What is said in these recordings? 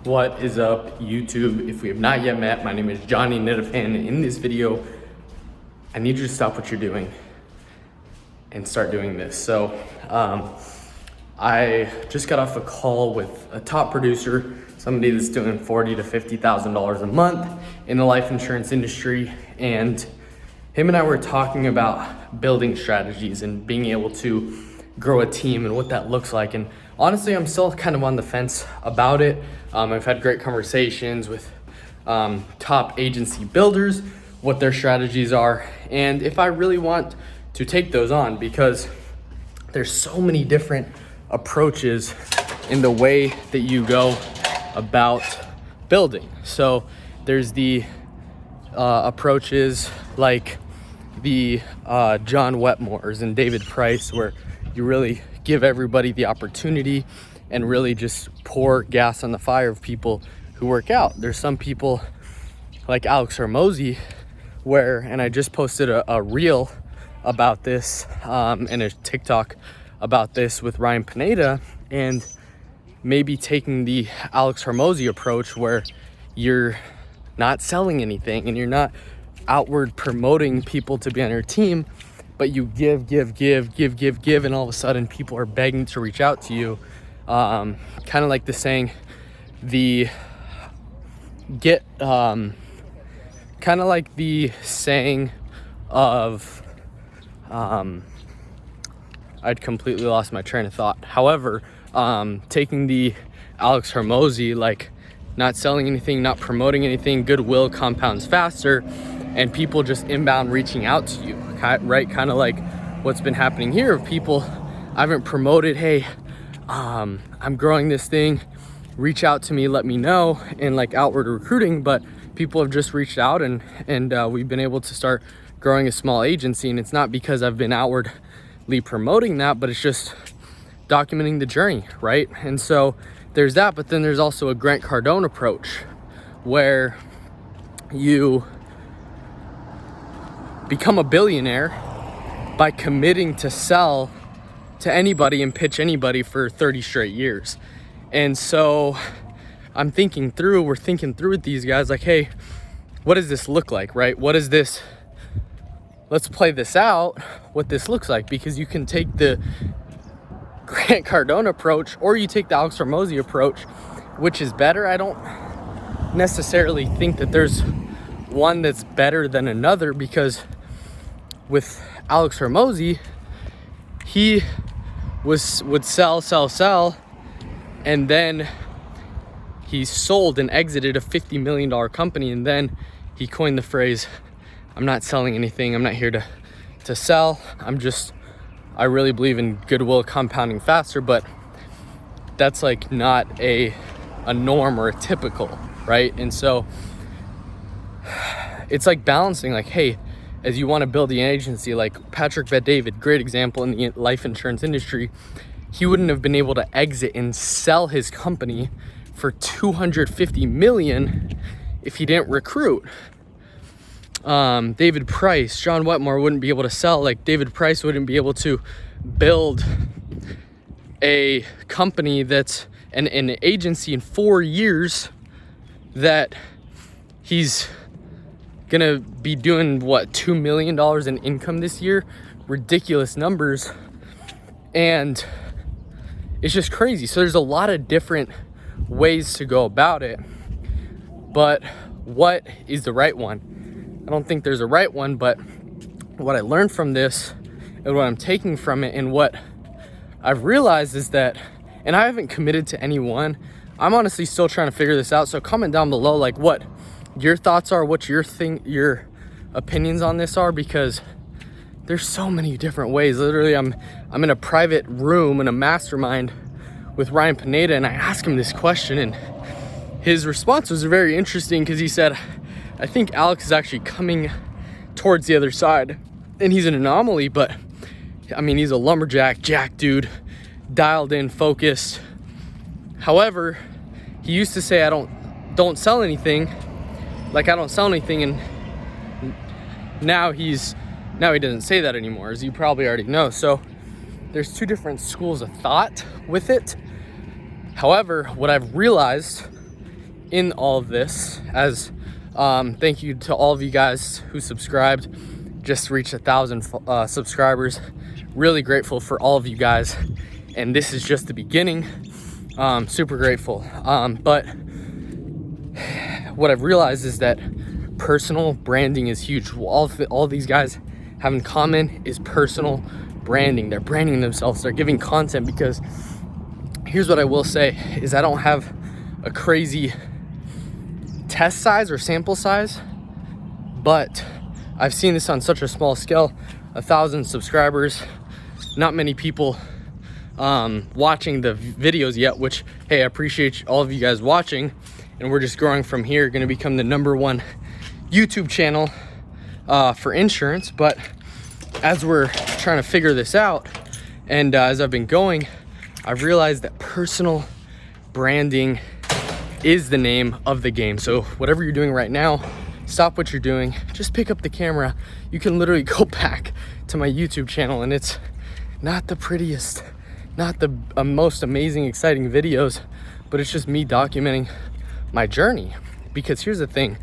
What is up, YouTube? If we have not yet met, my name is Johnny Nitafan, and in this video, I need you to stop what you're doing and start doing this. So, I just got off a call with a top producer, somebody that's doing $40,000 to $50,000 a month in the life insurance industry, and him and I were talking about building strategies and being able to grow a team and what that looks like. And honestly, I'm still kind of on the fence about it. I've had great conversations with top agency builders, what their strategies are, and if I really want to take those on, because there's so many different approaches in the way that you go about building. So there's the approaches like the John Wetmores and David Price, where you really give everybody the opportunity and really just pour gas on the fire of people who work out. There's some people like Alex Hormozi, and I just posted a reel about this and a TikTok about this with Ryan Pineda, and maybe taking the Alex Hormozi approach where you're not selling anything and you're not outward promoting people to be on your team, but you give, and all of a sudden people are begging to reach out to you. Kind of like the saying, kind of like the saying of, I'd completely lost my train of thought. However, taking the Alex Hormozi, like not selling anything, not promoting anything, goodwill compounds faster, and people just inbound reaching out to you, right? Kind of like what's been happening here of people I haven't promoted. Hey, I'm growing this thing, reach out to me, let me know, and like outward recruiting, but people have just reached out and we've been able to start growing a small agency. And it's not because I've been outwardly promoting that, but it's just documenting the journey, right? And so there's that, but then there's also a Grant Cardone approach where you become a billionaire by committing to sell to anybody and pitch anybody for 30 straight years. And so we're thinking through with these guys, like, hey, what does this look like, right? Let's play this out, what this looks like, because you can take the Grant Cardone approach or you take the Alex Hormozi approach, which is better. I don't necessarily think that there's one that's better than another, because with Alex Hormozi, he would sell, and then he sold and exited a $50 million company, and then he coined the phrase, I'm not selling anything, I'm not here to sell, I really believe in goodwill compounding faster. But that's like not a norm or a typical, right? And so it's like balancing, like, hey, as you want to build the agency, like Patrick Bet-David, great example in the life insurance industry, he wouldn't have been able to exit and sell his company for $250 million if he didn't recruit. David Price, John Wetmore wouldn't be able to sell, like David Price wouldn't be able to build a company that's an agency in 4 years that he's gonna be doing $2 million in income this year, ridiculous numbers, and it's just crazy. So there's a lot of different ways to go about it, but what is the right one? I don't think there's a right one, but what I learned from this and what I'm taking from it and what I've realized is that, and I haven't committed to any one, I'm honestly still trying to figure this out. So comment down below like what your thoughts are, what your opinions on this are, because there's so many different ways. Literally, I'm in a private room in a mastermind with Ryan Pineda, and I asked him this question, and his response was very interesting, because he said, I think Alex is actually coming towards the other side, and he's an anomaly, but I mean, he's a lumberjack, jack dude, dialed in, focused. However, he used to say, I don't sell anything, like I don't sell anything, and now he doesn't say that anymore, as you probably already know. So there's two different schools of thought with it. However, what I've realized in all of this, as thank you to all of you guys who subscribed. Just reached 1,000 subscribers. Really grateful for all of you guys, and this is just the beginning. Super grateful. But what I've realized is that personal branding is huge. All these guys have in common is personal branding. They're branding themselves. They're giving content, because here's what I will say is I don't have a crazy test size or sample size, but I've seen this on such a small scale. 1,000 subscribers, not many people watching the videos yet, which, hey, I appreciate all of you guys watching, and we're just growing from here. Going to become the #1 YouTube channel for insurance. But as we're trying to figure this out, and as I've been going, I've realized that personal branding is the name of the game. So whatever you're doing right now, stop what you're doing, just pick up the camera. You can literally go back to my YouTube channel, and it's not the prettiest, not the most amazing, exciting videos, but it's just me documenting my journey. Because here's the thing,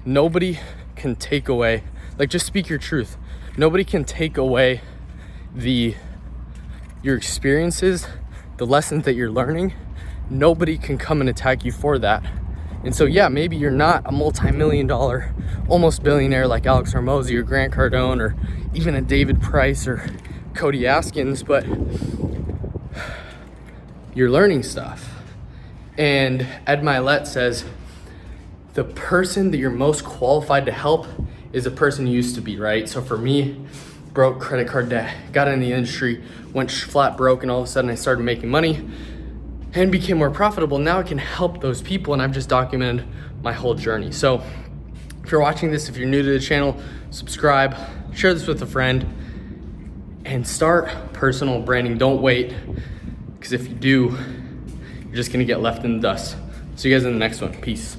nobody can take away, like, just speak your truth. Nobody can take away your experiences, the lessons that you're learning. Nobody can come and attack you for that. And so, yeah, maybe you're not a multi-million-dollar, almost billionaire like Alex Hormozi or Grant Cardone or even a David Price or Cody Askins, but you're learning stuff. And Ed Mylett says, the person that you're most qualified to help is the person you used to be, right? So for me, broke, credit card debt, got in the industry, went flat broke, and all of a sudden I started making money and became more profitable. Now I can help those people, and I've just documented my whole journey. So if you're watching this, if you're new to the channel, subscribe, share this with a friend, and start personal branding. Don't wait, because if you do, you're just gonna get left in the dust. See you guys in the next one. Peace.